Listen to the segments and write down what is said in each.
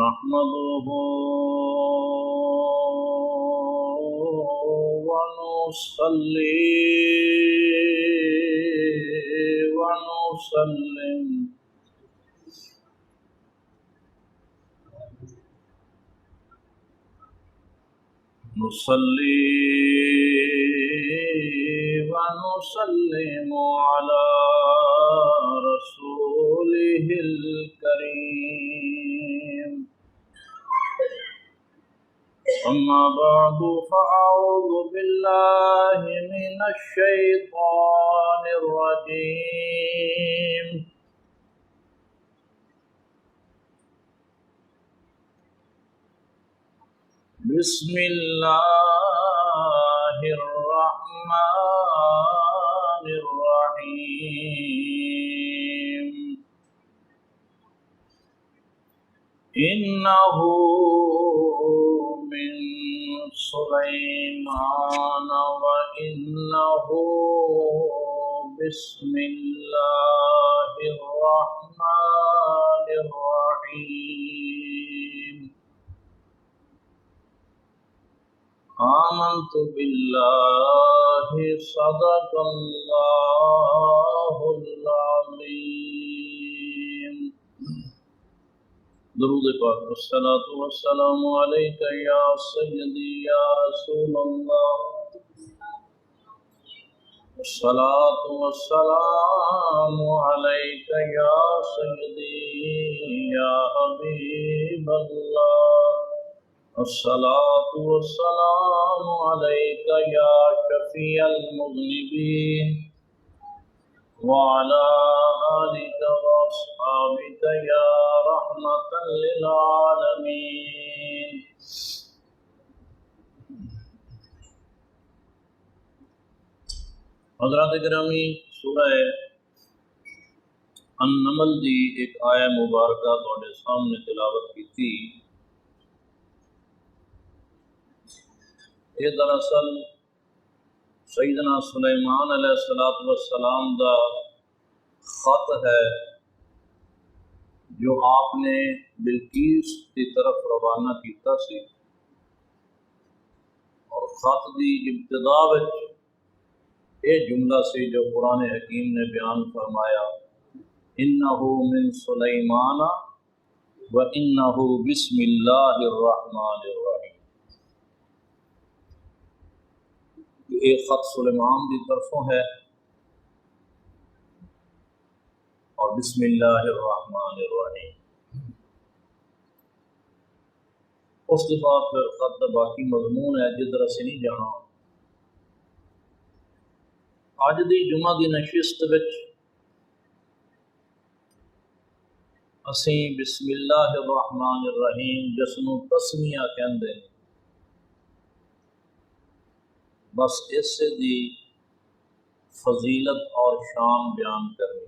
نحمده ونصلي ونسلم على رسوله الكريم أما بعد فأعوذ بالله من الشيطان الرجيم بسم الله الرحمن الرحيم إنه من سليمان وإنه بسم الله الرحمن الرحيم آمنت بالله صدق الله العظيم درود پاک والصلاة والسلام عليك يا سيدي يا رسول الله والصلاة والسلام عليك يا سيدي يا حبيب الله الصلاة والسلام عليك يا شفيع المذنبين وعلى آلك وأصحابك يا رحمة للعالمين حضرات گرامی، سورہ النمل دی ایک آیہ مبارکہ تواڈے سامنے تلاوت کی تھی۔ یہ دراصل سیدنا سلیمان علیہ السلام دا خط ہے جو آپ نے بلقیس کی طرف روانہ کیتا سی، اور خط دی ابتدا وچ یہ جملہ سی جو قرآن حکیم نے بیان فرمایا، انہ من سلیمان وانہ بسم اللہ الرحمن الرحیم۔ ایک خط سلیمان دی طرفوں ہے اور بسم اللہ الرحمن الرحیم۔ اس کے بعد پھر خط دا باقی مضمون ہے جدھر اسی نہیں جانا۔ اج دی جمعہ دی نشست وچ اسی بسم اللہ الرحمن الرحیم جس نوں تسمیہ کہندے ہیں، بس اس سے دی فضیلت اور شان بیان کرنی۔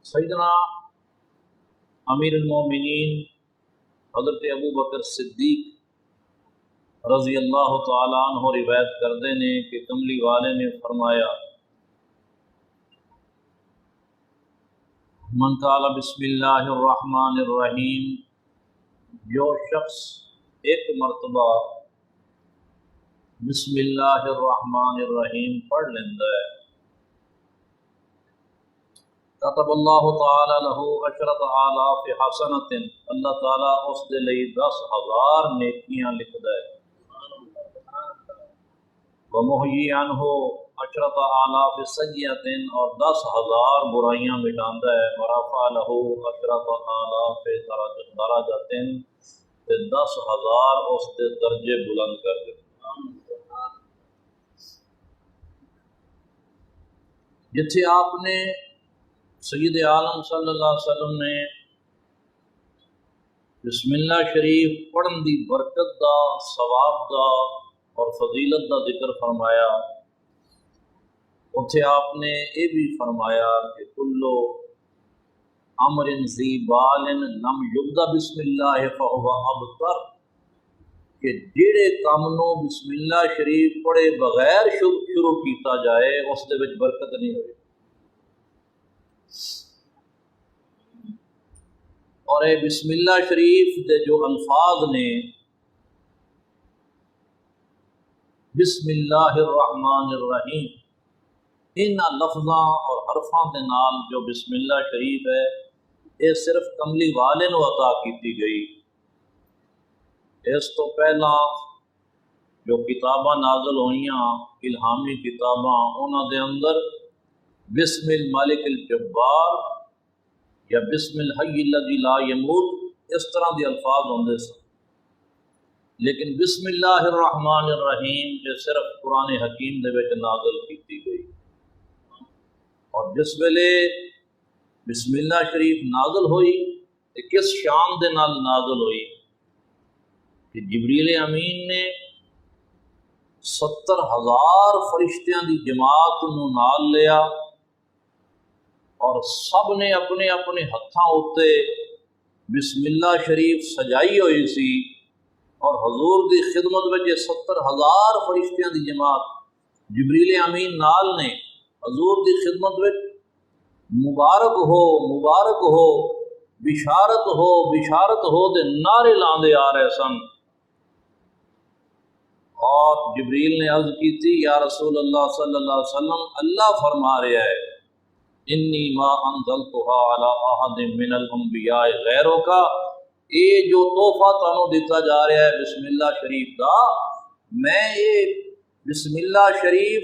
سیدنا امیر المومنین حضرت ابو بکر صدیق رضی اللہ تعالیٰ عنہ روایت کردے نے کہ کملی والے نے فرمایا، من قال بسم اللہ الرحمن الرحیم، جو شخص ایک مرتبہ بسم اللہ الرحمن الرحیم پڑھ لیندہ ہے، کتب اللہ تعالی لہ عشرۃ آلاف حسنۃ، اللہ تعالیٰ اس دے لئی 10,000 نیکیاں لکھدا ہے، ومحیی عنہ عشرۃ آلاف سیئۃ، اور 10,000 برائیاں مٹاندا ہے، ورفع لہ عشرۃ آلاف درجۃ، 10,000 اس دے درجے بلند کر دے۔ جتھے آپ نے سید عالم صلی اللہ علیہ وسلم نے بسم اللہ شریف پڑھن دی برکت دا، ثواب دا اور فضیلت دا ذکر فرمایا، اتھے آپ نے یہ بھی فرمایا کہ کلو امر ذی بال لم یبدا بسم اللہ فہو ابتر، کہ جیڑے کام نو بسم اللہ شریف پڑھے بغیر شروع کیتا جائے اس دے وچ برکت نہیں ہوئی۔ اور اے بسم اللہ شریف دے جو الفاظ نے، بسم اللہ الرحمن الرحیم، ان لفظاں اور حرفاں دے نال جو بسم اللہ شریف ہے یہ صرف کملی والے نو عطا کیتی گئی۔ اس تو پہلا جو کتاباں نازل ہوئیاں الہامی کتاباں، انہاں دے اندر بسم الملک الجبار یا بسم الحی الذی لا یموت اس طرح کے الفاظ ہوندے سن، لیکن بسم اللہ الرحمن الرحیم یہ صرف قرآن حکیم دے وچ نازل کیتی گئی۔ اور جس ویلے بسم اللہ شریف نازل ہوئی تو کس شان دے نال نازل ہوئی کہ جبریل امین نے 70,000 فرشتیاں دی جماعت نو نال لیا اور سب نے اپنے اپنے ہتھاں اتے بسم اللہ شریف سجائی ہوئی سی، اور حضور دی خدمت میں 70,000 فرشتیاں دی جماعت جبریل امین نال نے حضور دی خدمت میں مبارک ہو بشارت ہو دے نعرے لاندے آ رہے سن۔ اور جبریل نے عرض کی تھی، یا رسول اللہ صلی اللہ علیہ وسلم، اللہ فرما رہا ہے انی ما انزلتها علی احد من الانبیاء غیرک، یہ جو تحفہ تانوں دیتا جا رہا ہے بسم اللہ شریف دا، میں یہ بسم اللہ شریف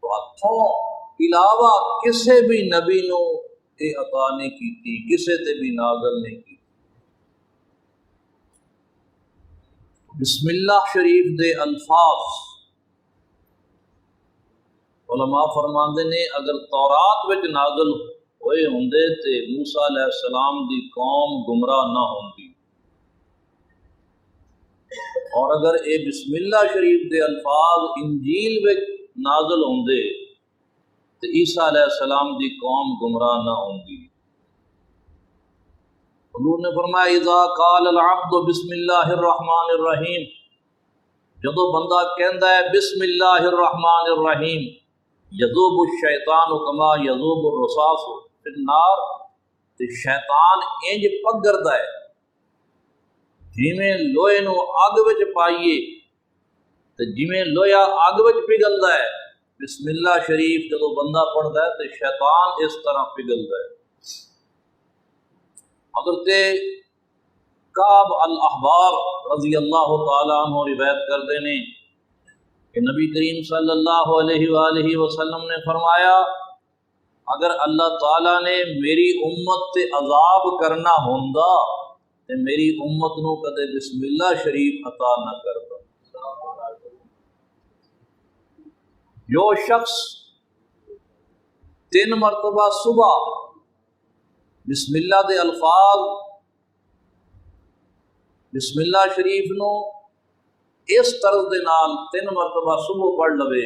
ہاتھوں علاوہ کسے بھی نبی نو یہ عطا نہیں کی، کسے تے بھی نازل نہیں کی۔ بسم اللہ شریف دے الفاظ علماء فرماندے نے اگر تورات وچ نازل ہوئے ہوندے تے موسیٰ علیہ السلام دی قوم گمراہ نہ ہوندی، اور اگر اے بسم اللہ شریف دے الفاظ انجیل وچ نازل ہوندے تے عیسیٰ علیہ السلام دی قوم گمراہ نہ ہوندی۔ حضور نے فرمایا اذا قال العبد بسم اللہ الرحمن الرحیم، جدو بندہ کہندا ہے بسم اللہ الرحمن الرحیم، یذوب الشیطان کما یذوب الرصاص فی النار، تے شیطان انج پگردا ہے جویں لوہے نو اگ وچ پائیے تے جویں لوہا اگ وچ پگھلدا ہے، بسم اللہ شریف جدو بندہ پڑھدا ہے تے شیطان اس طرح پگھلدا ہے۔ حضرت کعب الاحبار رضی اللہ تعالی عنہ روایت کرتے ہیں کہ نبی کریم صلی اللہ علیہ وآلہ وسلم نے فرمایا، اگر اللہ تعالیٰ نے میری امت تے عذاب کرنا ہوندا تے میری امت نو کدے بسم اللہ شریف عطا نہ کرتا۔ جو شخص 3 مرتبہ صبح بسم اللہ دے الفاظ بسم اللہ شریف نو اس طرز دے نال 3 مرتبہ صبح پڑھ لوے،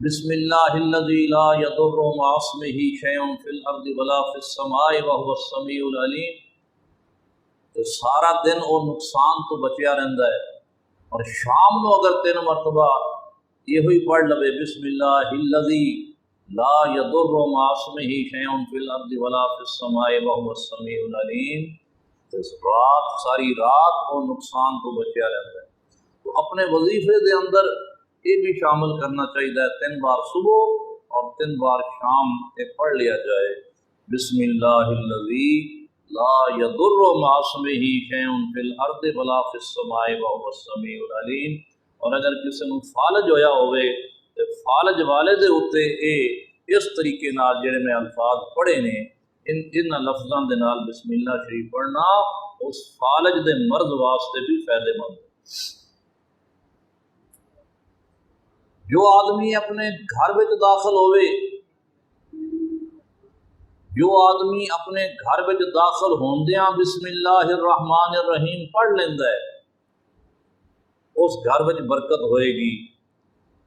بسم اللہ الذی لا یضر مع اسمہ شیء فی الارض ولا فی السماء وهو السمیع العلیم، تو سارا دن وہ نقصان تو بچیا رہندا ہے، اور شام نو اگر 3 مرتبہ یہ ہوئی پڑھ لوے بسم اللہ الذی لا یضر مع اسمہ شیء فی الارض ولا فی السماء وهو السمیع العلیم، تو رات ساری رات وہ نقصان تو بچیا رہتا ہے۔ تو اپنے وظیفے دے اندر یہ بھی شامل کرنا چاہیے، 3 بار صبح اور 3 بار شام یہ پڑھ لیا جائے، بسم اللہ الذی لا یضر مع اسمہ شیء فی الارض ولا فی السماء وهو السمیع العلیم۔ اور اگر کسی نو فالج ہویا ہوئے تو فالج والے دے اوتے اس طریقے نال جڑے میں الفاظ پڑھے نے ان لفظاں دے نال بسم اللہ شریف پڑھنا اس فالج دے مرض واسطے بھی فائدے مند ہے۔ جو آدمی اپنے گھر وچ داخل ہوئے، جو آدمی اپنے گھر وچ داخل ہوندیاں بسم اللہ الرحمن الرحیم پڑھ لیندا ہے، اس گھر وچ برکت ہوئے گی۔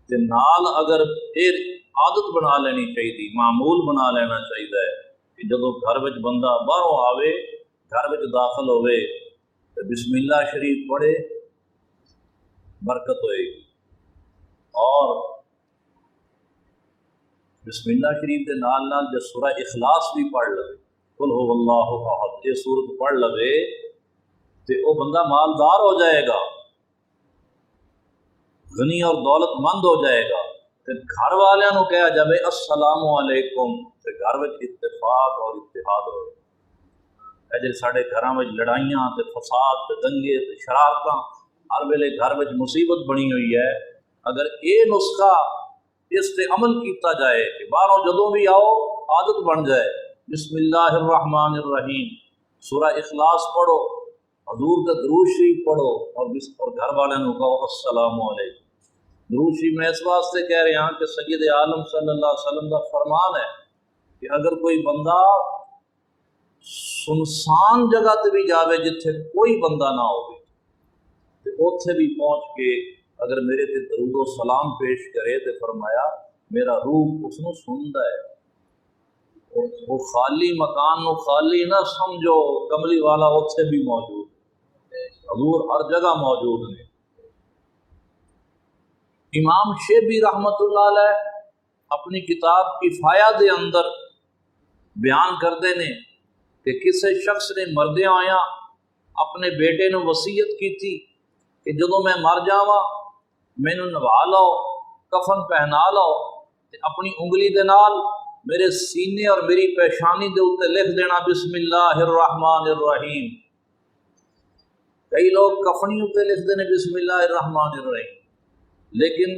تے نال اگر پھر عادت بنا لینی چاہیے، معمول بنا لینا چاہیے کہ جدو گھر وچ بندہ باہروں آوے، گھر وچ داخل ہوئے تو بسم اللہ شریف پڑھے، برکت ہوئے گی۔ اور بسم اللہ شریف کے نال نال جو سورہ اخلاص بھی پڑھ لے، قل هو اللہ احد، یہ سورت پڑھ لے تو وہ بندہ مالدار ہو جائے گا، غنی اور دولت مند ہو جائے گا۔ تے گھر والوں کو کہا جائے السلام علیکم، تے گھر میں اتفاق اور اتحاد ہوئے۔ جی سارے گھراں میں لڑائیاں تے فساد تے دنگے تے شرارتاں، ہر ویلے گھر میں مصیبت بنی ہوئی ہے۔ اگر یہ نسخہ اس تے عمل کیتا جائے کہ باہروں جدوں بھی آؤ عادت بن جائے، بسم اللہ الرحمن الرحیم، سورہ اخلاص پڑھو، حضور کا درود شریف پڑھو اور گھر والوں کو کہو السلام علیکم۔ درود شریف میں اس واسطے کہہ رہے ہیں کہ سید عالم صلی اللہ علیہ وسلم کا فرمان ہے کہ اگر کوئی بندہ سنسان جگہ تے بھی جاوے جتھے کوئی بندہ نہ ہو تے اوتھے بھی پہنچ کے اگر میرے تے درود و سلام پیش کرے تے فرمایا میرا روح اس نو سندا ہے۔ وہ خالی مکان نو خالی نہ سمجھو، کملی والا اوتھے بھی موجود، حضور ہر جگہ موجود نے۔ امام شیبی رحمۃ اللہ علیہ اپنی کتاب کفایہ دے اندر بیان کرتے ہیں کہ کسی شخص نے مردیاں آیا اپنے بیٹے نے وصیت کی تھی کہ جدوں میں مر جاواں مینوں نوا لو، کفن پہنا لو تے اپنی انگلی دے نال میرے سینے اور میری پیشانی دے اوتے لکھ دینا بسم اللہ الرحمن الرحیم۔ کئی لوگ کفنی اوتے لکھتے ہیں بسم اللہ الرحمن الرحیم، لیکن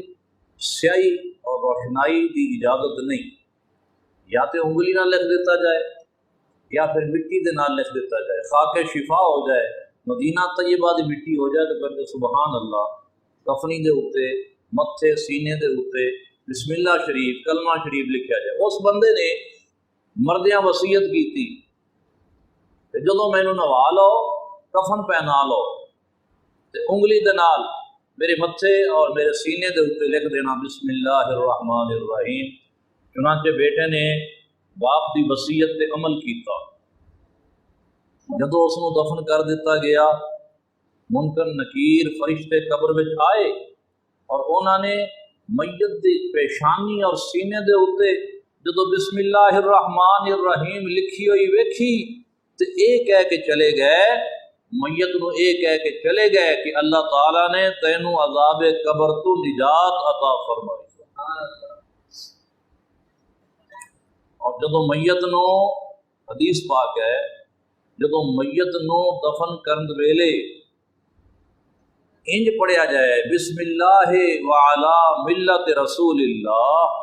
سیاہی اور روشنائی کی اجازت نہیں، یا تو انگلی نہ لکھ دیتا جائے یا پھر مٹی دے نال لکھ دیتا جائے، خاک شفا ہو جائے، مدینہ طیبہ دی مٹی ہو جائے تو پھر سبحان اللہ کفنی دے اوتے متھے سینے دے اوتے بسم اللہ شریف کلمہ شریف لکھیا جائے۔ اس بندے نے مردیاں وصیت کی تھی کہ جدوں مینوں نوا لو کفن پہنا لو تے انگلی دے نال میرے متھے اور میرے سینے دے اوتے لکھ دینا بسم اللہ الرحمن الرحیم۔ چنانچہ بیٹے نے باپ دی وصیت تے عمل کیتا۔ جدوں اس نو دفن کر دیتا گیا، منکر نکیر فرشتے قبر وچ آئے اور انہوں نے میت دی پیشانی اور سینے دے اوتے جدوں بسم اللہ الرحمن الرحیم لکھی ہوئی ویکھی تے اے کہہ کے چلے گئے، میت نو اے کہہ کے چلے گئے کہ اللہ تعالیٰ نے تینوں عذاب قبر تو نجات عطا فرمائی۔ اور جدوں میت نو حدیث پاک ہے جدوں میت نو دفن کرن ویلے انج پڑھیا جائے بسم اللہ وعلی ملت رسول اللہ،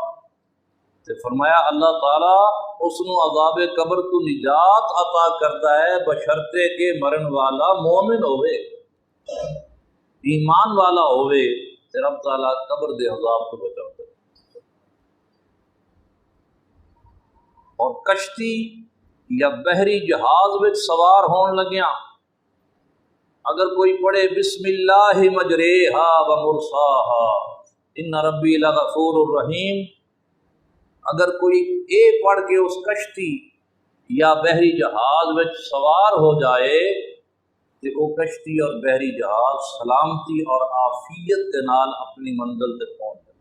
تے فرمایا اللہ تعالیٰ اس نو عذاب قبر تو نجات عطا کرتا ہے بشرطے کہ مرن والا مومن ہوئے، ایمان والا ہوئے تے رب تعالیٰ قبر دے عذاب تو بچاتا ہے۔ اور کشتی یا بحری جہاز وچ سوار ہون لگیاں اگر کوئی پڑھے بسم اللہ مجریہا و مرساہا ان ربی لغفور الرحیم، اگر کوئی اے پڑھ کے اس کشتی یا بحری جہاز وچ سوار ہو جائے تو وہ کشتی اور بحری جہاز سلامتی اور عافیت کے نال اپنی منزل تک پہنچ جائے۔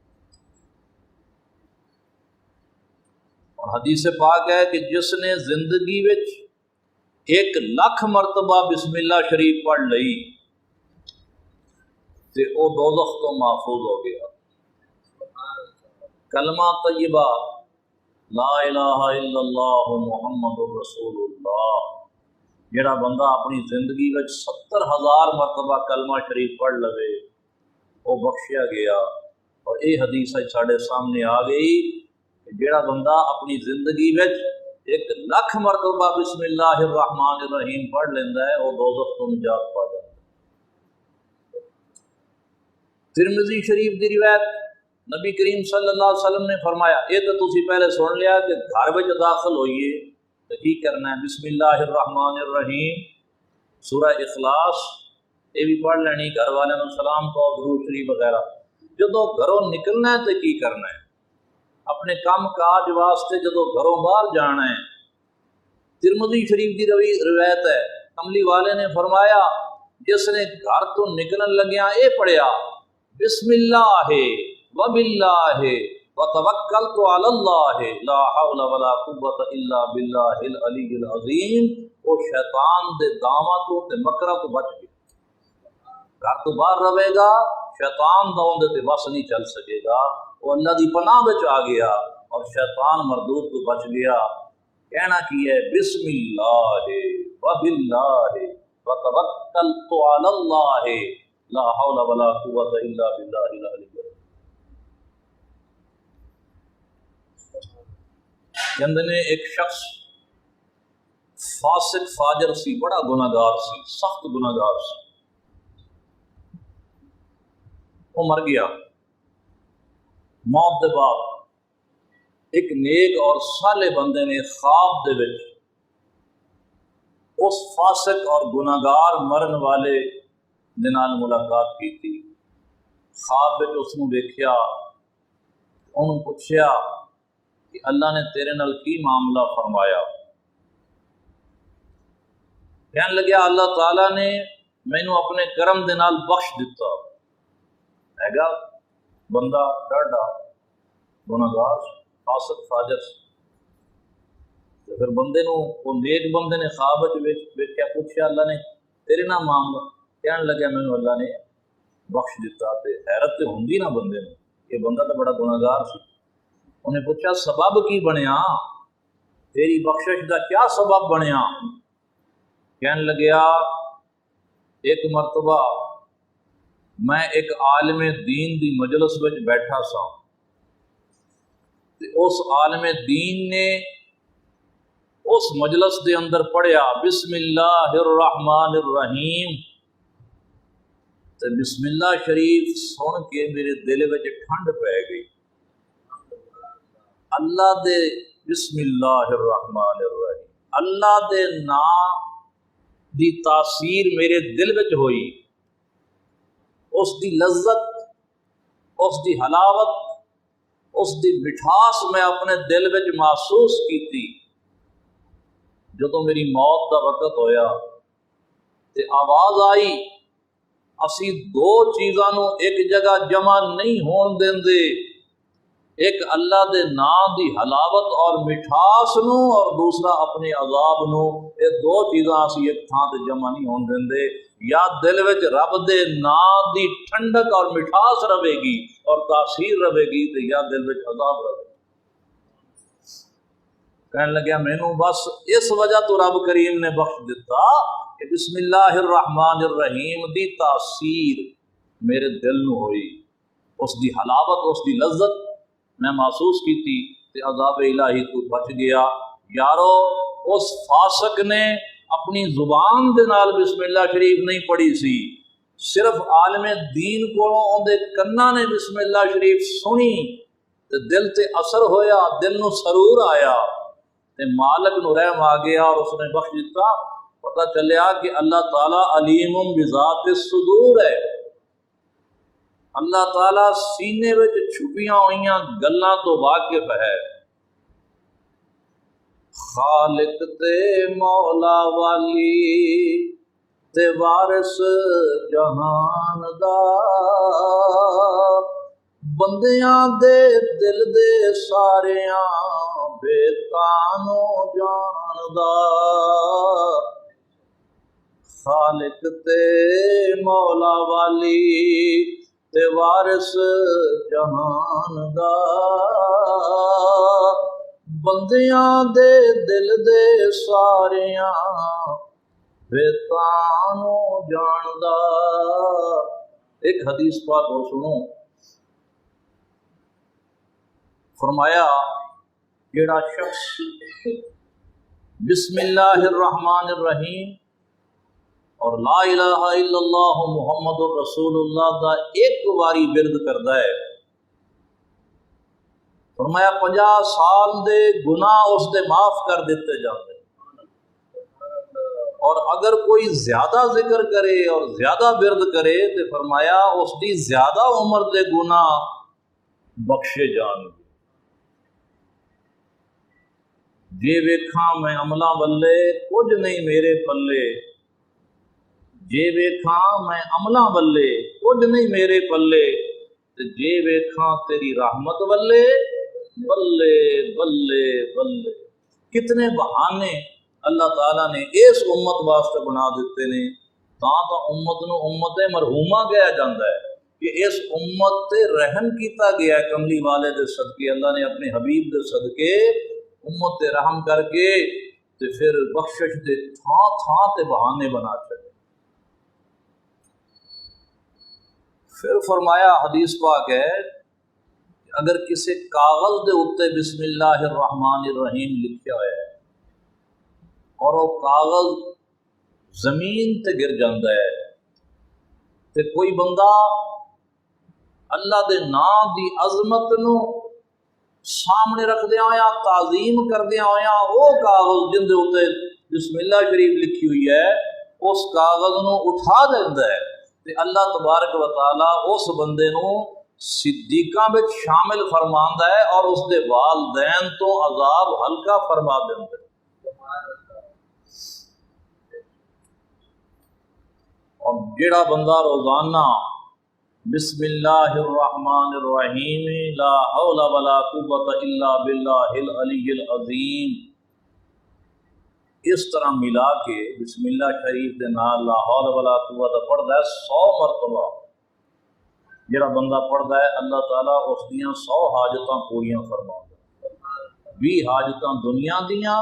اور حدیث پاک ہے کہ جس نے زندگی وچ 1,00,000 مرتبہ بسم اللہ شریف پڑھ لئی تے او دوزخ تو محفوظ ہو گیا۔ کلمہ طیبہ لا الہ الا اللہ محمد رسول اللہ، جڑا بندہ اپنی زندگی وچ 70,000 مرتبہ کلمہ شریف پڑھ لوے وہ بخشیا گیا۔ اور یہ حدیث ساڈے سامنے آ گئی کہ جڑا بندہ اپنی زندگی وچ 1,00,000 مرتبہ بسم اللہ الرحمن الرحیم پڑھ لیندہ ہے وہ دوزخ تو نجات پا جاتا ہے۔ ترمذی شریف دی روایت نبی کریم صلی اللہ علیہ وسلم نے فرمایا، یہ تو تسی پہلے سن لیا کہ گھر وچ داخل ہوئیے تو کی کرنا ہے، بسم اللہ الرحمن الرحیم سورہ اخلاص یہ بھی پڑھ لینی، گھر والوں کو سلام کو درود شریف وغیرہ۔ جدو گھروں نکلنا ہے تو کی کرنا ہے، اپنے کام کاج واسطے جدو گھروں باہر جانا ہے۔ ترمذی شریف کی روایت ہے، کملی والے نے فرمایا جس نے گھر تو نکلن لگیا اے پڑھیا بسم اللہ وباللہ وَتَوَكَّلْتُ عَلَى اللَّهِ لَا حَوْلَ وَلَا قُوَّةَ إِلَّا بِاللَّهِ الْعَلِيِّ الْعَظِيمِ۔ وہ شیطان دے دعواں تو تے مکرہ تو بچ گیا، گھر تو باہر رہے گا، شیطان دا اندے تے بس نہیں چل سکے گا، وہ اللہ دی پناہ وچ آ گیا اور شیطان مردود تو بچ گیا۔ کہنا کی ہے بسم اللہ وباللہ وتوکلت علی اللہ لا حول ولا قوة الا باللہ العلی العظیم۔ کہندے ایک شخص فاسق فاجر سی، بڑا گناہگار سی، سخت گناہگار سی، وہ مر گیا۔ موت دے بعد ایک نیک اور صالح بندے نے خواب دے وچ اس فاسق اور گناہگار مرن والے دے نال ملاقات کی تھی۔ خواب وچ اس نوں ویکھیا، انہوں پوچھیا کہ اللہ نے تیرے نال کی معاملہ فرمایا؟ کہنے لگیا اللہ تعالیٰ نے مینوں اپنے کرم دے نال بخش دتا ہے گا۔ بندہ ڈاڈا گناہگار فاسق فاجر، پھر بندے نو وہ نیک بندے نے خواب ویکھیا، پوچھیا اللہ نے تیرے نال معاملہ؟ کہنے لگا مینوں اللہ نے بخش دتا۔ تے حیرت تے ہوندی نا بندے نو، یہ بندہ تو بڑا گناہگار سی۔ انہیں پوچھا سبب کی بنیا، تیری بخشش دا کیا سبب بنیا؟ کہنے لگیا ایک مرتبہ میں ایک عالم دین دی مجلس وچ بیٹھا سا، تے اس عالم دین نے اس مجلس دے اندر پڑھیا بسم اللہ الرحمن الرحیم، تے بسم اللہ شریف سن کے میرے دل وچ ٹھنڈ پی گئی۔ اللہ دے بسم اللہ الرحمن الرحیم، اللہ دے نام دی تاثیر میرے دل وچ ہوئی، اس دی لذت، اس دی حلاوت، اس دی مٹھاس میں اپنے دل وچ محسوس کیتی۔ جدوں میری موت دا وقت ہویا تے آواز آئی اسی دو چیزاں نو ایک جگہ جمع نہیں ہون دیندے، ایک اللہ دے نام دی حلاوت اور مٹھاس نو اور دوسرا اپنے عذاب نو، یہ دو چیزاں اسی ایک تھان تے جمع نہیں ہون دیندے۔ یا دل وچ رب دے نام دی ٹھنڈک اور مٹھاس رہے گی اور تاثیر رہے گی، تے یا دل وچ عذاب رہے گی۔ کہنے لگا مینوں بس اس وجہ تو رب کریم نے بخش دیتا کہ بسم اللہ الرحمن الرحیم دی تاثیر میرے دل نو ہوئی، اس دی حلاوت، اس دی لذت میں محسوس کی تھی، تے عذاب الہی تو بچ گیا۔ یارو اس فاسق نے اپنی زبان دے نال بسم اللہ شریف نہیں پڑھی سی، صرف عالم دین کولوں اندے کناں نے بسم اللہ شریف سنی تے دل تے اثر ہویا، دل نو سرور آیا تے مالک نو رحم آ گیا اور اس نے بخش دیتا۔ پتہ چلیا کہ اللہ تعالیٰ علیم بذات الصدور ہے، اللہ تعالیٰ سینے وچ چھپیاں ہوئیاں گلاں تو واقف ہے۔ خالق تے مولا والی تے وارث جہان دا، بندیاں دے دل دے ساریاں بے تانو جاندا۔ خالق تے مولا والی تے وارث جہان دا، بندیاں دے دل دے ساریاں بے تانو جاندا۔ ایک حدیث پاک اور سنو، فرمایا جیڑا شخص بسم اللہ الرحمن الرحیم اور لا الہ الا اللہ محمد رسول اللہ دا ایک واری ورد کردا ہے، فرمایا 50 سال دے گناہ اس دے معاف کر دیتے جاتے ہیں، اور اگر کوئی زیادہ ذکر کرے اور زیادہ ورد کرے تو فرمایا اس دی زیادہ عمر دے گناہ بخشے جان گے۔ جے ویکھاں میں عملاں والے کچھ نہیں میرے پلے، جے ویکھاں میں عملاں والے کچھ نہیں میرے پلے، تے جے ویکھاں تیری رحمت والے بلے بلے بلے کتنے بہانے اللہ تعالیٰ نے اس امت واسطے بنا دیتے نے، تاں تو امت نو امت مرحومہ کہا جاتا ہے کہ اس امت تے رحم کیتا گیا ہے کملی والے دے صدقے، اللہ نے اپنے حبیب دے صدقے امت تے رحم کر کے تے پھر بخشش دے تھاں تھاں تے بہانے بنا چھڑے۔ پھر فرمایا حدیث پاک ہے اگر کسی کاغذ دے اوتے بسم اللہ الرحمن الرحیم لکھیا ہوا ہے اور وہ کاغذ زمین تے گر جاندا ہے تے کوئی بندہ اللہ دے نام دی عظمت نو سامنے رکھدیا ہویا تعظیم کردیا ہویا وہ کاغذ جن دے اوتے بسم اللہ شریف لکھی ہوئی ہے اس کاغذ نو اٹھا دیندا ہے تے اللہ تبارک و تعالی اس بندے نو صدیقاں وچ شامل فرماندا ہے اور اس دے والدین تو عذاب ہلکا فرما دیندا ہے۔ اور جڑا بندہ روزانہ بسم اللہ الرحمن الرحیم لا حول ولا قوت الا باللہ العلی العظیم اس طرح ملا کے بسم اللہ شریف دے نال لا حول ولا قوت پڑھدا ہے 100 مرتبہ، جڑا بندہ پڑھدا ہے اللہ تعالیٰ اس دیاں 100 حاجتاں پوریاں فرماوندا ہے، 20 حاجتاں دنیا دیاں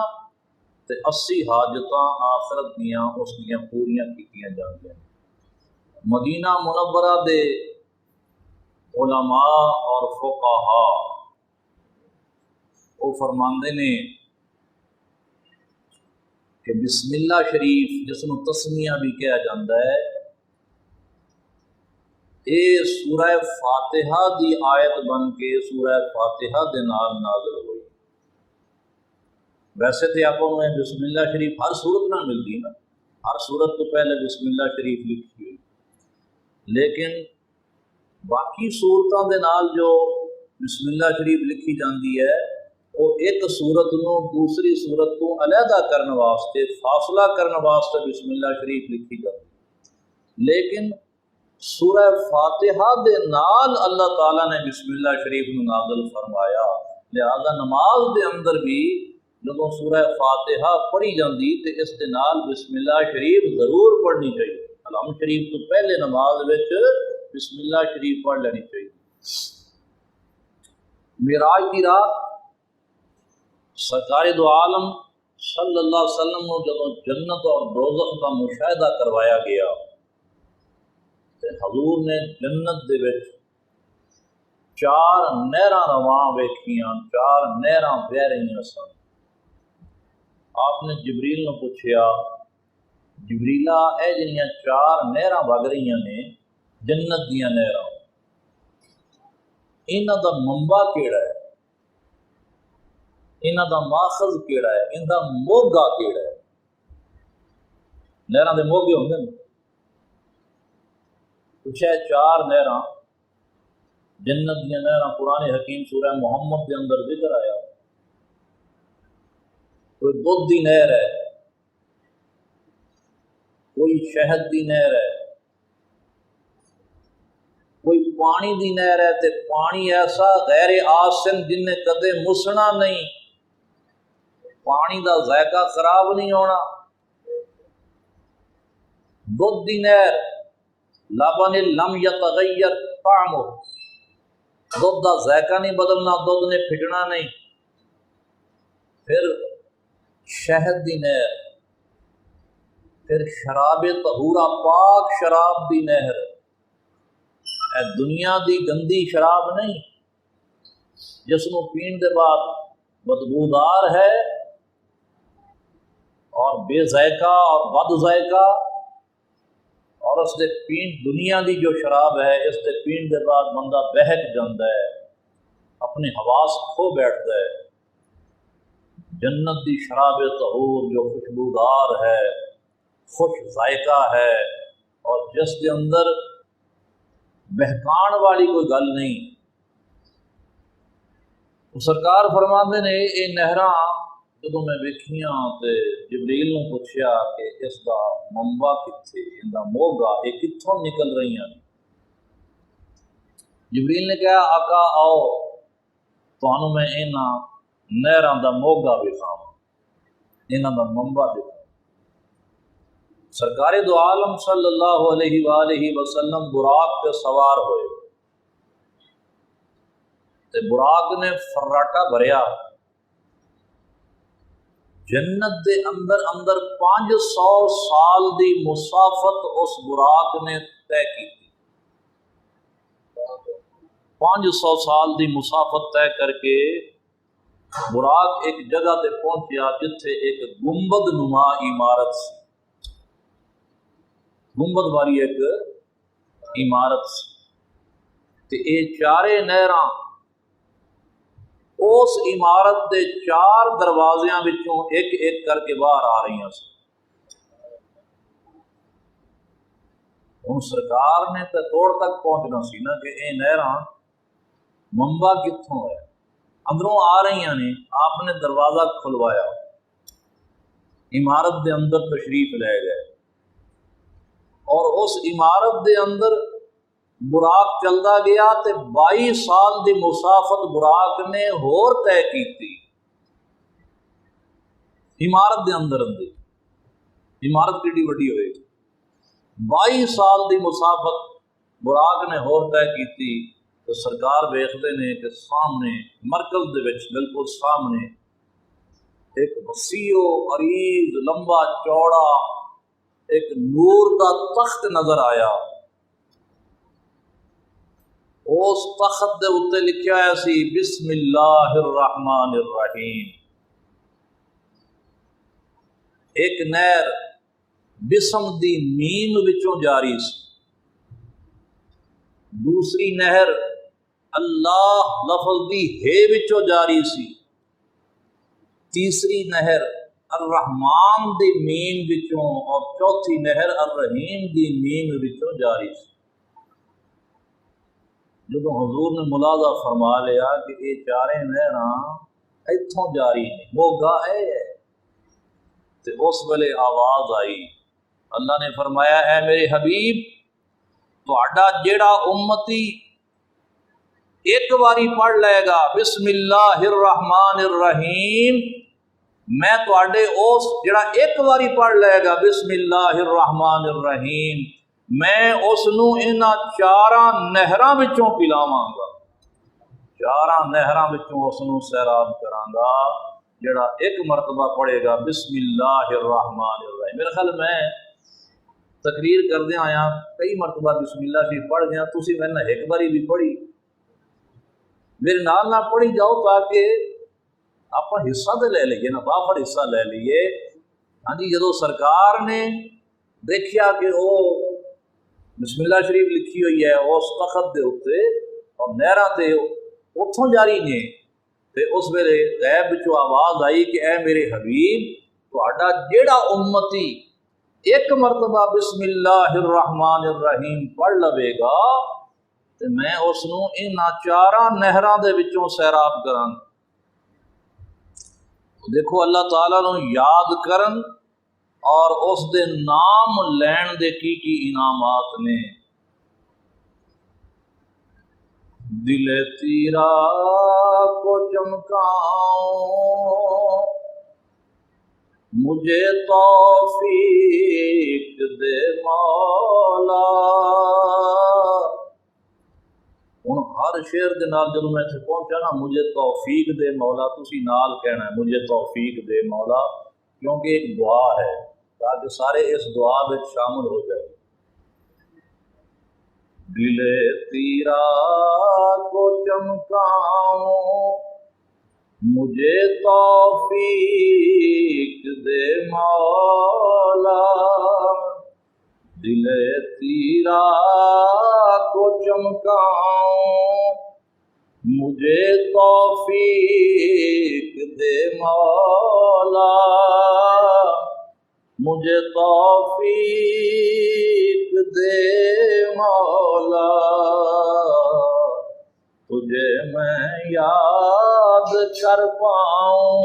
تے 80 حاجتاں آخرت دیاں اس دیاں پوریاں کیتیاں جاندیاں۔ مدینہ منورہ دے علماء اور فقہاء وہ فرماندے نے کہ بسم اللہ شریف جس نو تسمیہ بھی کہا جاتا ہے اے سورہ فاتحہ دی آیت بن کے سورہ فاتحہ دے نال نازل ہوئی۔ ویسے تو آپ کو بسم اللہ شریف ہر صورت نہ ملتی نا، ہر صورت تو پہلے بسم اللہ شریف لکھی ہوئی، لیکن باقی صورتوں دے نال جو بسم اللہ شریف لکھی جاندی ہے وہ ایک صورت نو دوسری صورت تو علیحدہ کرنے واسطے فاصلہ کرنے واسطے بسم اللہ شریف لکھی جاتی، لیکن سورہ فاتحہ دے نال اللہ تعالیٰ نے بسم اللہ شریف نو نازل فرمایا، لہذا نماز دے اندر بھی جب سورہ فاتحہ پڑھی جاندی تو اس دے نال بسم اللہ شریف ضرور پڑھنی چاہیے، الحمد شریف تو پہلے نماز وچ بسم اللہ شریف پڑھ لینی چاہیے۔ معراج کی رات سرکار دو عالم صلی اللہ علیہ وسلم کو جب جنت اور دوزخ کا مشاہدہ کروایا گیا تو حضور نے جنت دے وچ 4 نہراں رواں ویکھیاں، 4 نہراں بہہ رہیاں سن۔ آپ نے جبریل نے پوچھیا جبریلا اے جنیاں 4 نہراں وگ رہیاں نے جنت دیاں نہراں انہاں دا منبع کیڑا ہے، انہاں دا ماخذ کیڑا ہے، انہاں دا موگا کیڑا ہے؟ نہراں دے موگے ہوندے نے، پوچھا 4 نہراں جنت دیاں نہراں قرآن حکیم سورہ محمد دے اندر ذکر آیا، کوئی دودھ دی نہر ہے، کوئی شہد دی نہر ہے، کوئی پانی دی نہر ہے تے پانی ایسا غیر آسن جن نے کدے مسنا نہیں، پانی دا ذائقہ خراب نہیں ہونا۔ دودھ دی نہر لبن لم یتغیر طعمہ، دودھ دا ذائقہ نہیں بدلنا، دودھ نے پھٹنا نہیں۔ پھر شہد دی نہر، پھر شراب طہورہ پاک شراب دی نہر، اے دنیا دی گندی شراب نہیں جس کو پین دے بعد بدبودار ہے اور بے ذائقہ اور بد ذائقہ، اور اس دے پین دنیا دی جو شراب ہے اس دے پین دے بعد بندہ بہک جاتا ہے، اپنے حواس کھو بیٹھتا ہے۔ جنت دی شراب طہور جو خوشبودار ہے، خوش ذائقہ ہے، اور جس کے اندر بہکان والی کوئی گل نہیں، سرکار فرماندے نے یہ نہراں جدوں میں ویکھیاں تے جبریل نے پوچھیا کہ اس دا منبع کتھے، ان دا موگا یہ کتھوں نکل رہی ہیں؟ جبریل نے کہا آقا آؤ تانوں میں انہاں نہراں دا موگا دکھاواں، انہاں دا منبع دکھاواں۔ سرکار دو عالم صلی اللہ علیہ وآلہ وسلم براق پہ سوار ہوئے تے براق نے فراٹا بھریا، جنت دے اندر اندر 500 سال دی مسافت اس براق نے طے کی، 500 سال دی مسافت طے کر کے براق ایک جگہ تے پہنچیا جتھے ایک گنبد نما عمارت سی، گنبد والی ایک عمارت سی، تے اے چارے نہراں اس عمارت دے 4 دروازیاں وچوں ایک ایک کر کے باہر آ رہی سی۔ ہن سرکار نے تے توڑ تک پہنچنا سی نا کہ اے نہراں منبع کتھوں ہے، اندروں آ رہی نے، آپ نے دروازہ کھلوایا، عمارت دے اندر تشریف لے گئے، اور اس عمارت دے اندر براق چلدا گیا تے 22 سال دی مسافت براق نے ہور طے کیتی، عمارت دے اندر عمارت کیڑی وڈی ہوئے، 22 سال دی مسافت براق نے ہور طے کیتی۔ تو سرکار ویکھدے نے کہ سامنے مرکز دے وچ بالکل سامنے ایک وسیع و عریض لمبا چوڑا ایک نور دا تخت نظر آیا، اس تخت دے اوتے لکھیا ہے سی بسم اللہ الرحمن الرحیم۔ ایک نہر بسم دی میم وچوں جاری سی، دوسری نہر اللہ لفظ دی ہے وچوں جاری سی، تیسری نہر الرحمان دی میم وچوں، اور چوتھی نہر الرحیم دی میم وچوں جاری سی۔ جدو حضور نے ملاحظہ فرما لیا کہ یہ چارے نہراں اتھوں جاری نے، موگا اے ہے، تے اس ویلے آواز آئی، اللہ نے فرمایا اے میرے حبیب تہاڈا جیڑا امتی ایک باری پڑھ لے گا بسم اللہ الرحمن الرحیم، میں تہاڈے اس جڑا ایک باری پڑھ لے گا بسم اللہ الرحمن الرحیم، میں اس نو انہاں 4 نہراں وچوں پلاواں گا، 4 نہراں وچوں اس نو سیراب کراں گا جڑا ایک مرتبہ پڑھے گا بسم اللہ الرحمن الرحیم۔ میرا خیال میں تقریر کردے آیا کئی مرتبہ بسم اللہ شریف پڑھ گیا، تسی میں نے ایک باری بھی پڑھی، میرے نال نہ پڑھی جاؤ تاکہ آپ حصہ تو لے لیے نا، بافر حصہ لے لیے۔ ہاں جی، جدو سرکار نے دیکھیا کہ وہ بسم اللہ شریف لکھی ہوئی ہے اس تخت دے اوتے اور نہراں تے اتھوں جاری نے، تے اس ویلے غیب وچوں آواز آئی کہ اے میرے حبیب تہاڈا جیڑا امتی ایک مرتبہ بسم اللہ الرحمن الرحیم پڑھ لوے گا تے میں اس نو انہاں 4 نہراں دے وچوں سیراب کراں۔ دیکھو اللہ تعالیٰ نو یاد کرن اور اس دے نام لین دے کی انعامات نے۔ دل تیرا کو چمکاؤں مجھے توفیق دے مولا۔ ہن ہر شعر دے نال جدوں میں اتنے پہنچا نا مجھے توفیق دے مولا، تسی نال کہنا ہے مجھے توفیق دے مولا، کیونکہ ایک دعا ہے تاکہ سارے اس دعا میں شامل ہو جائے۔ دل تیرا کو چمکاؤں مجھے توفیق دے مولا، دل تیرا کو چمکاؤں مجھے توفیق دے مولا، مجھے توفیق دے مولا، تجھے میں یاد کر پاؤں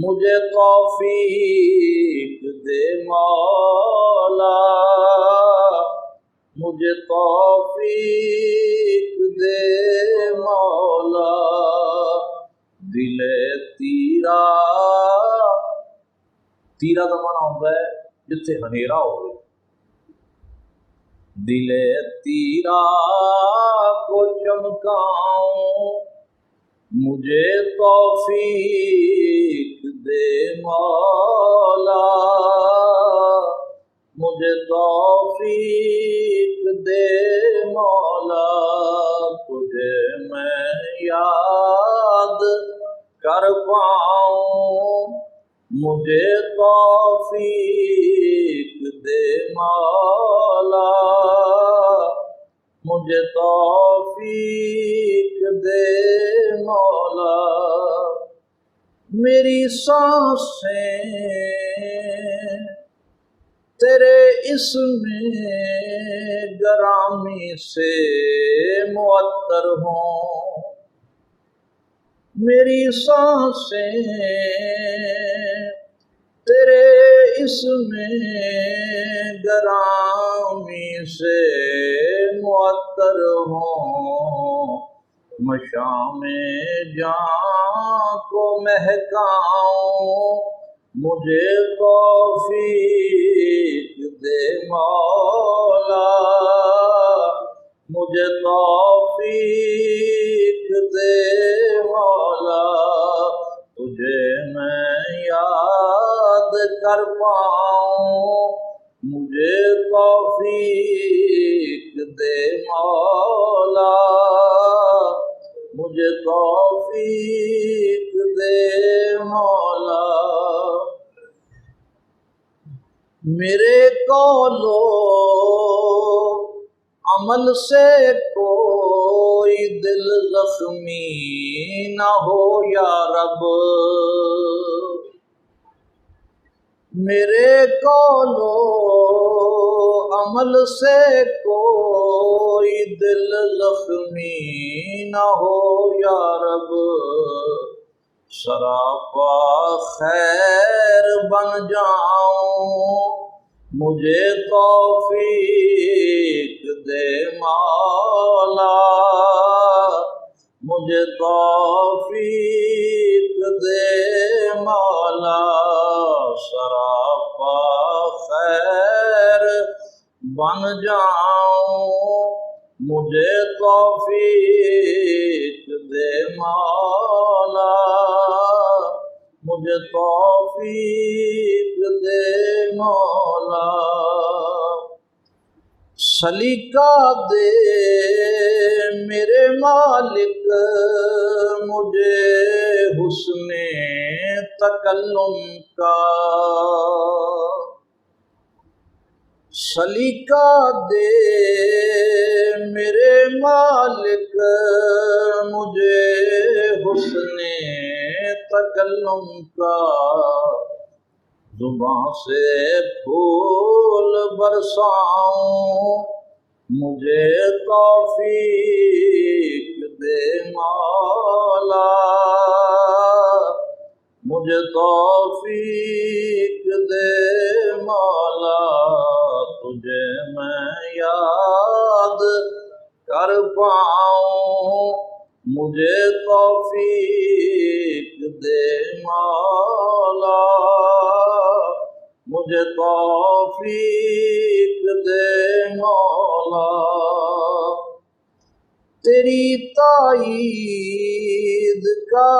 مجھے توفیق دے مولا، مجھے توفیق دے مولا، دل تیرا، تیرا کا معنی ہوتا ہے جتھے ہنیرا ہوئے، دل تیرا کو چمکاؤں، مجھے توفیق دے مولا، مجھے توفیق دے مولا، تجھے میں یاد کر پاؤں، مجھے توفیق دے مولا، مجھے توفیق دے مولا، میری سانسیں تیرے اسم گرامی سے معطر ہوں، میری سانسیں تیرے اسم گرامی سے معطر ہوں، مشام جاں کو مہکاؤں، مجھے توفیق دے مولا، مجھے توفیق دے مولا، تجھے میں یاد کر پاؤں، مجھے توفیق دے مولا، مجھے توفیق دے مولا، میرے قولو عمل سے کوئی دل زخمی نہ ہو یا رب، میرے قولو عمل سے کوئی دل زخمی نہ ہو یا رب، سراپا خیر بن جاؤں، مجھے توفیق دے مولا، مجھے توفیق دے مولا، سراپا خیر بن جاؤں، مجھے توفیق دے مولا، مجھے توفیق دے مولا، سلیقہ دے میرے مالک مجھے حسن تکلم کا، سلیقہ دے میرے مالک مجھے حسن تکلم کا، زباں سے پھول برساؤں، مجھے توفیق دے مولا، مجھے توفیق دے مولا، تجھے میں یاد کر پاؤں، مجھے توفیق دے مولا، مجھے توفیق دے مولا، تیری تائید کا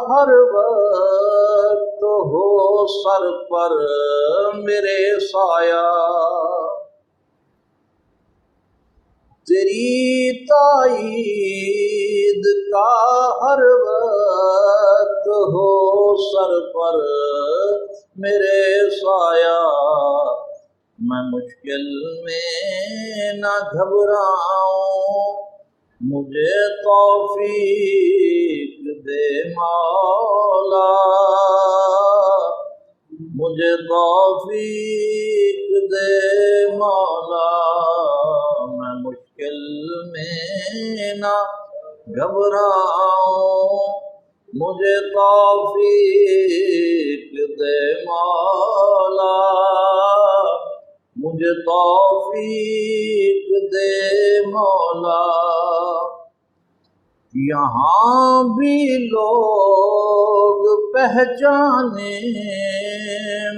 ہر وقت ہو سر پر میرے سایہ، تیری تائید کا ہر وقت ہو سر پر میرے سایہ، میں مشکل میں نہ گھبراؤں، مجھے توفیق دے مولا، مجھے توفیق دے مولا، میں مشکل میں نہ گھبراؤں، مجھے توفیق دے مولا، مجھے توفیق دے مولا، یہاں بھی لوگ پہچانے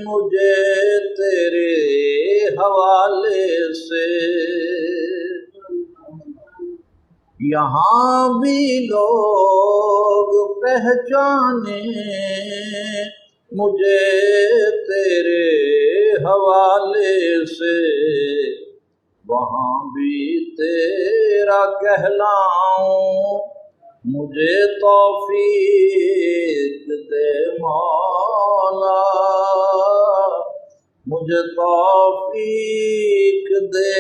مجھے تیرے حوالے سے، یہاں بھی لوگ پہچانے مجھے تیرے حوالے سے، وہاں بھی تیرا کہلاؤں مجھے توفیق دے مولا، مجھے توفیق دے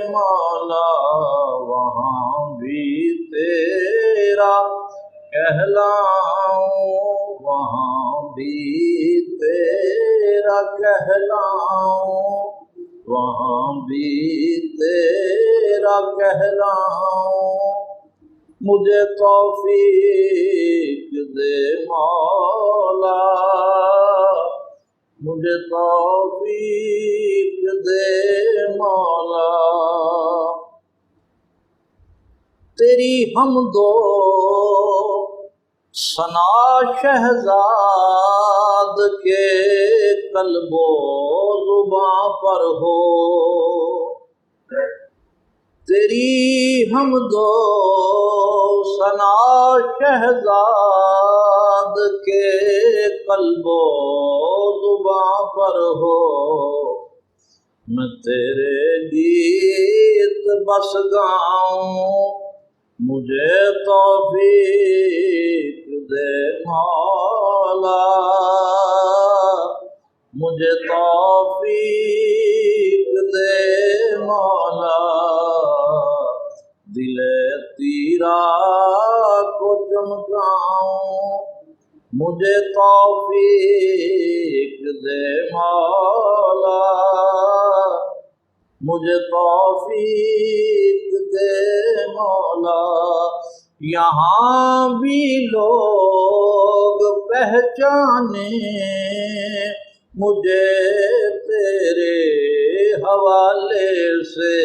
مولا، وہاں بھی تیرا کہلاؤں، وہاں بھی تیرا کہلاؤں، وہاں بھی تیرا کہلاؤں، مجھے توفیق دے مولا، مجھے توفیق دے مولا۔ تیری حمد و ثنا شہزاد کے قلب و زباں پر ہو، تیری حمد و ثنا شہزاد کے قلب و زباں پر ہو، میں تیرے گیت بس گاؤں، مجھے توفیق دے مولا، مجھے توفیق دے مولا، دل تیرا کو چمکاؤں، مجھے توفیق دے مولا، مجھے توفیق دے مولا، یہاں بھی لوگ پہچانے مجھے تیرے حوالے سے،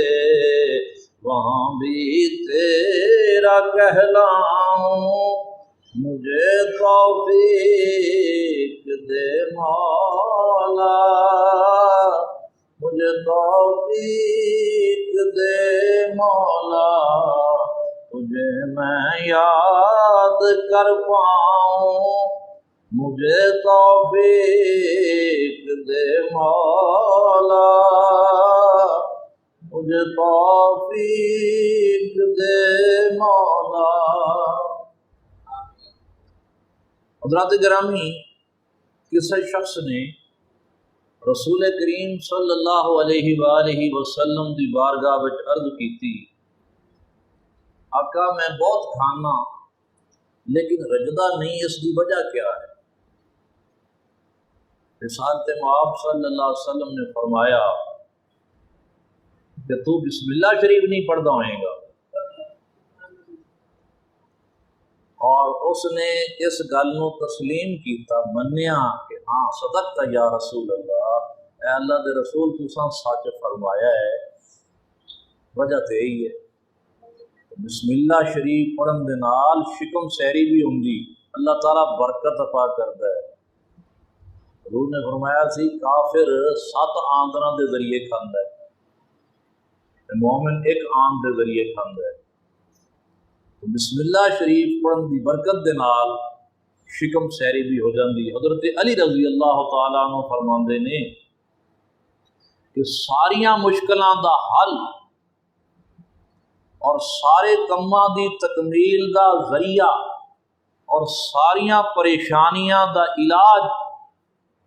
وہاں بھی تیرا کہلاؤں، مجھے توفیق دے مولا، مجھے توفیق دے مولا، تجھے میں یاد کر پاؤں، مجھے توفیق دے مولا، مجھے توفیق دے مولا۔ حضرات گرامی، کسی شخص نے رسول کریم صلی اللہ علیہ وآلہ وسلم دی بارگاہ وچ عرض کیتی، آقا میں بہت کھانا لیکن رجدہ نہیں، اس کی وجہ کیا ہے؟ رسالت مآب صلی اللہ علیہ وسلم نے فرمایا کہ تو بسم اللہ شریف نہیں پڑھتا ہوئے گا، اور اس نے اس گل نو تسلیم کیتا، منیا کہ ہاں صدقت یا رسول اللہ، اے اللہ دے رسول تساں سچ فرمایا ہے، وجہ تو یہی ہے۔ بسم اللہ شریف پڑھن دے نال شکم سیری بھی ہوندی، اللہ تعالیٰ برکت عطا کرتا ہے۔ حضور نے فرمایا سی کافر 7 آمدناں دے ذریعے کھاندا ہے، مومن ایک آمد دے ذریعے کھاندا ہے۔ بسم اللہ شریف پڑھن دی برکت دے نال شکم سیری بھی ہو جاندی۔ حضرت علی رضی اللہ تعالیٰ عنہ فرماندے نے کہ ساریاں مشکلاں دا حل اور سارے کماں دی تکمیل دا ذریعہ اور ساریاں پریشانیاں دا علاج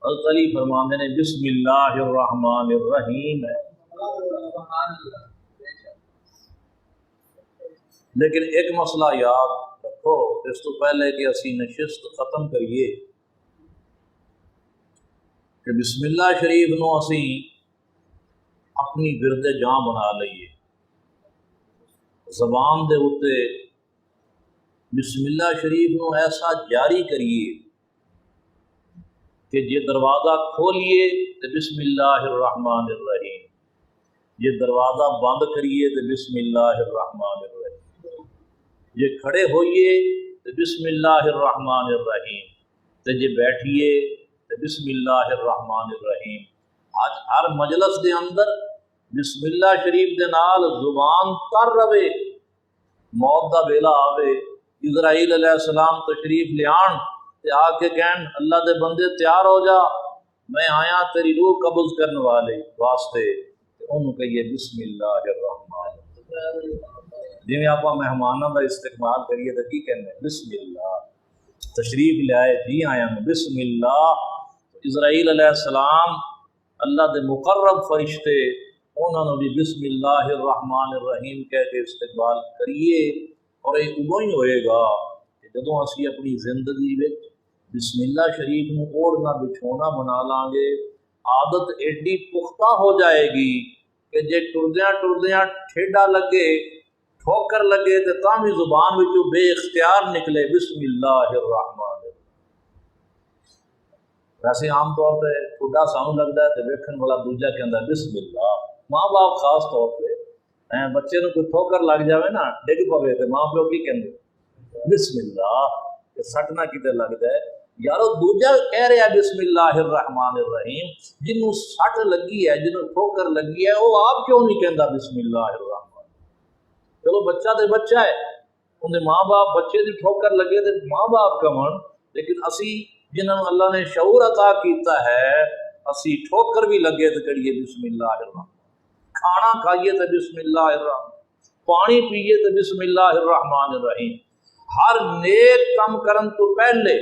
حضرت علی فرماندے نے بسم اللہ الرحمن الرحیم ہے۔ لیکن ایک مسئلہ یاد رکھو اس تو پہلے کہ اسی نشست ختم کریے کہ بسم اللہ شریف نو اسی اپنی ورد جاں بنا لئیے، زبان دے اتے بسم اللہ شریف نو ایسا جاری کریے کہ جے دروازہ کھولیے تو بسم اللہ الرحمن الرحیم، یہ دروازہ بند کریے تو بسم اللہ الرحمن الرحیم، یہ کھڑے ہوئیے تو بسم اللہ الرحمن الرحیم، تو یہ بیٹھیے تو بسم اللہ الرحمن الرحیم۔ آج ہر مجلس دے اندر بسم اللہ شریف دے نال زبان تر رہے، موت دا ویلا آوے، اسرائیل علیہ السلام تشریف لے آن تے آ کے کہن اللہ دے بندے تیار ہو جا، میں آیا تیری روح قبض کرنے والے واسطے، انہوں کہیے بسم اللہ الرحمن، جی میں آپ مہمانوں کا استقبال کریے تو کی کہنے بسم اللہ، تشریف لے آئے جی آیا بسم اللہ۔ اسرائیل علیہ السلام اللہ دے مقرب فرشتے، انہوں نے بھی بسم اللہ الرحمن الرحیم کہہ کے استقبال کریے، اور یہ ادو ہی ہوئے گا کہ جدوں اسی اپنی زندگی میں بسم اللہ شریف میں اوڑھنا بچھونا بنا لیں گے، عادت ایڈی پختہ ہو جائے گی کہ جے ٹردیاں ٹھیڈا لگے ٹھوکر لگے تو تاں بھی زبان وچوں بے اختیار نکلے بسم اللہ الرحمن الرحیم۔ ویسے عام طور پہ ٹھڈا سانو لگتا ہے تو ویکھن والا دوجا کہندا بسم اللہ، ماں باپ خاص طور پہ بچے نو کوئی ٹھوکر لگ جاوے نا ڈگ پوے تو ماں پیو کی کہندے بسم اللہ، کہ سٹ نہ کتے لگ جائے، یارو دوجا کہہ رہا بسم اللہ الرحمن الرحیم، جنوں سٹ لگی ہے جنوں ٹھوکر لگی ہے وہ آپ کیوں نہیں کہندا بسم اللہ الرحمن؟ چلو بچہ تو بچہ ہے، انہیں ماں باپ بچے دی ٹھوکر لگے تو ماں باپ کمن، لیکن اسی جنہوں اللہ نے شعور عطا کیتا ہے اسی ٹھوکر بھی لگے تو کریے بسم اللہ الرحمن، کھانا کھائیے تو بسم اللہ الرحمن، پانی پیئے تو بسم اللہ الرحمن الرحیم، ہر نیک کام کرن تو پہلے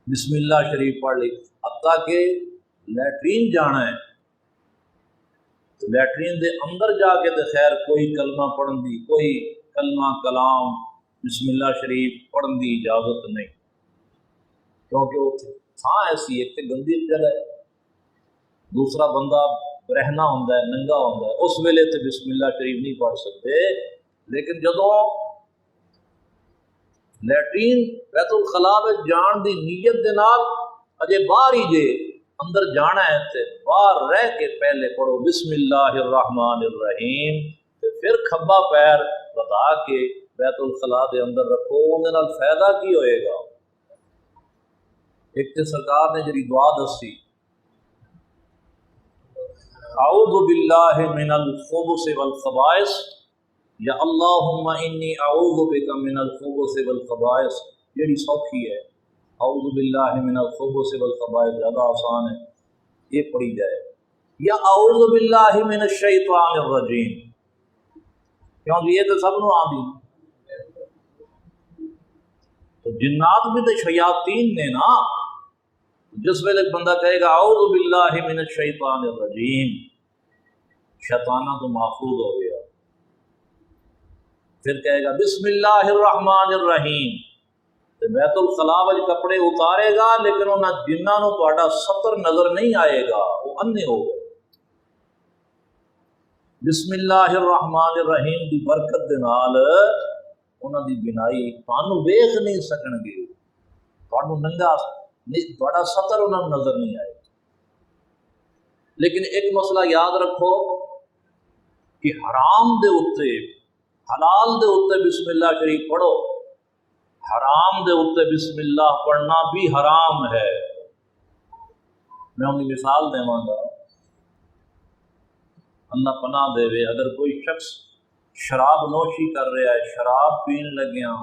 بسم اللہ شریف پڑھ لی، حتیٰ کہ لیٹرین جانا ہے تو لیٹرین دے اندر جا کے تو خیر کوئی کلمہ پڑھن دی، کوئی کلمہ کلام بسم اللہ شریف پڑھن دی اجازت نہیں، کیونکہ وہ تھاں ایسی ایک تو گندی جگہ ہے، دوسرا بندہ رہنا ہوتا ہے ننگا ہوتا ہے، اس ویلے تو بسم اللہ شریف نہیں پڑھ سکتے، لیکن جدوں لیٹرین بیت الخلاء میں جان دی نیت دے نال اجے باہر ہی جے اندر جانا ہے تے باہر رہ کے پہلے پڑھو بسم اللہ الرحمن الرحیم، تے پھر کھبا پیر بتا کے بیت الخلاء دے اندر رکھو، اندے نال فائدہ کی ہوئے گا؟ ایک تے سرکار نے جڑی دعا دسی اعوذ باللہ من الخبث والخبائث یا اللہم انی اعوذ بک من الخبث والخبائث، جڑی سوکھی ہے اعوذ باللہ من الخبث والخبائث زیادہ آسان ہے، یہ پڑھی جائے، یا اعوذ باللہ من الشیطان الرجیم، کیونکہ یہ تو سب نو آدھی، تو جنات بھی تو شیاطین نے نا، جس ویلے بندہ کہے گا اعوذ باللہ من الشیطان الرجیم، شیطانہ تو محفوظ ہو گیا، پھر کہے گا بسم اللہ الرحمن الرحیم، تو بیت الخلاء وچ کپڑے اتارے گا لیکن انہاں جنہاں نو تہاڈا سطر نظر نہیں آئے گا، وہ انے ہو گئے۔ بسم اللہ الرحمن الرحیم دی برکت دے نال انہاں دی بینائی تانوں ویکھ نہیں سکن گے، تانوں ننگا تہاڈا سطر انہاں نوں نظر نہیں آئے گا۔ لیکن ایک مسئلہ یاد رکھو کہ حرام دے اوتے حلال دے اوتے بسم اللہ شریف پڑھو، حرام دے اوتے بسم اللہ پڑھنا بھی حرام ہے۔ میں ان کی مثال دیواں گا، اللہ پناہ دے وے، اگر کوئی شخص شراب نوشی کر رہا ہے، شراب پین لگیا،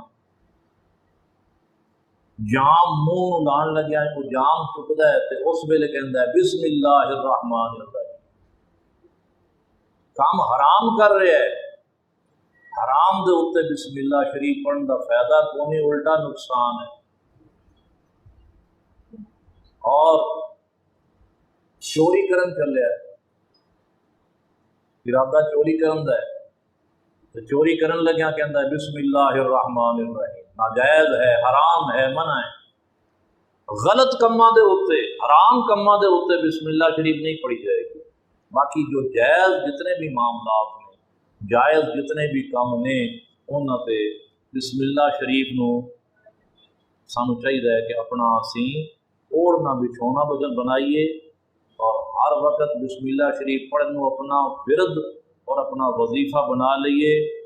جام منہ لان لگیا، کوئی جام چکتا ہے تو اس ویلے کہندا ہے بسم اللہ الرحمن الرحیم، کام حرام کر رہا ہے، حرام دے اوتے بسم اللہ شریف پڑھن دا فائدہ کوئی الٹا نقصان ہے۔ اور چوری کرن چلیا ہے، ارادہ چوری کرن دا ہے تو چوری کرن لگیا کہندا ہے بسم اللہ الرحمن الرحیم، ناجائز ہے، حرام ہے، منع ہے۔ غلط کماں دے اوتے، حرام کماں دے اوتے بسم اللہ شریف نہیں پڑھی جائے گی، باقی جو جائز جتنے بھی معاملات نے، جائز جتنے بھی کام نے، انہاں تے بسم اللہ شریف نو سانو چاہیے کہ اپنا اسی اوڑھنا بچھونا بجن بنائیے، اور ہر ہر وقت بسم اللہ شریف پڑھنو اپنا ورد اور اپنا وظیفہ بنا لئیے۔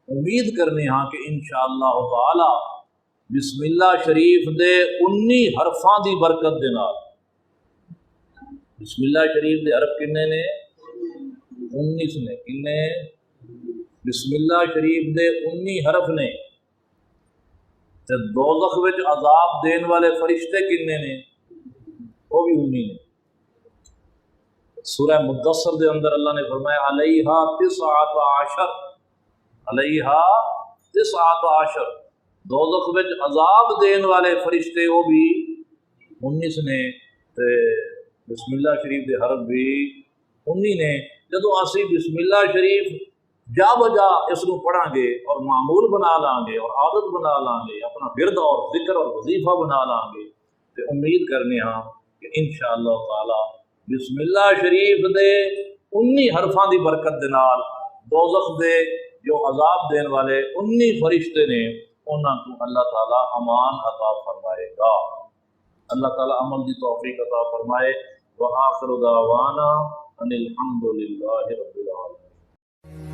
امید کرنے ہاں کہ انشاءاللہ تعالی بسم اللہ شریف دے 19 حرفاں دی برکت دے نال، بسم اللہ شریف دے حرف کنے نے؟ 19 نے۔ کنے؟ بسم اللہ شریف دے 19 حرف نے۔ تے دوزخ وچ عذاب دین والے فرشتے کنے نے؟ وہ بھی 19 نے۔ سورہ مدثر دے اندر اللہ نے فرمایا علیہا 19، علیہا 19، دوزخ وچ عذاب دین والے فرشتے وہ بھی 19 نے، تے بسم اللہ شریف دے حرف بھی 19 نے۔ جدو اسی بسم اللہ شریف جا بجا اس کو پڑھاں گے اور معمول بنا لیں گے اور عادت بنا لیں گے، اپنا ورد اور ذکر اور وظیفہ بنا لیں گے، تو امید کرنے ہاں کہ انشاءاللہ تعالی بسم اللہ شریف دے 19 حرفاں دی برکت دے نال دوزخ دے جو عذاب دین والے 19 فرشتے نے انہاں کو اللہ تعالی امان عطا فرمائے گا۔ اللہ تعالی عمل دی توفیق عطا فرمائے۔ وآخر دعوانا ان الحمد للہ رب العالمین۔